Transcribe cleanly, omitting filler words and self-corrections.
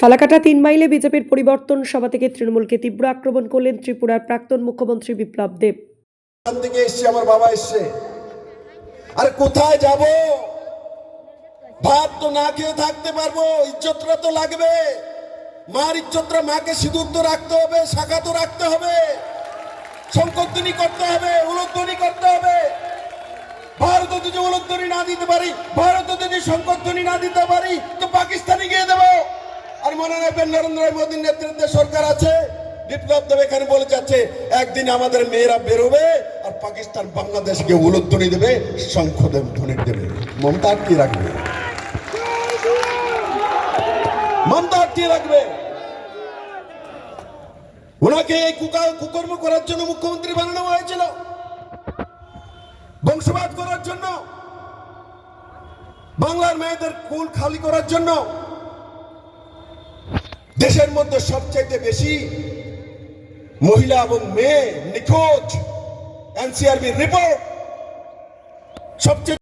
ফালাকাটা 3 মাইলে বিজেপির পরিবর্তন সভা থেকে তৃণমূলকে তীব্র আক্রমণ করলেন ত্রিপুরার প্রাক্তন মুখ্যমন্ত্রী বিপ্লব দেব। এখান থেকে এসছে, আমার বাবা এসছে। আর কোথায় যাব? ভাত তো না খেয়ে থাকতে পারবো, ইজ্জতটা তো লাগবে। মার ইজ্জতটা, মাকে সিঁদুর তো রাখতে হবে, শাখা তো রাখতে হবে, শঙ্করধ্বনি করতে হবে, উলুধ্বনি করতে হবে। ভারত যদি উলুধ্বনি না দিতে পারি, ভারত যদি শঙ্করধ্বনি না দিতে পারি, তো পাকিস্তানে গিয়ে দেবো। আর মনে রাখবেন, নরেন্দ্র মোদীর নেতৃত্বে সরকার আছে। বিপ্লব দেব এখানে বলে যাচ্ছে, একদিন আমাদের মেয়েরা বেরোবে আর পাকিস্তান বাংলাদেশকে উলুধ্বনি দেবে, শঙ্খধ্বনি দেবে। মমতা আর কি রাখবে? মমতা আর কি রাখবে? ওনাকে এই কুকর্ম করার জন্য মুখ্যমন্ত্রী বানানো হয়েছিল, বংশবাদ করার জন্য, বাংলার মেয়েদের কুল খালি করার জন্য। দেশের মধ্যে সবচেয়ে বেশি মহিলা এবং মেয়ে নিখোঁজ, এনসিআরবি রিপোর্ট সবচেয়ে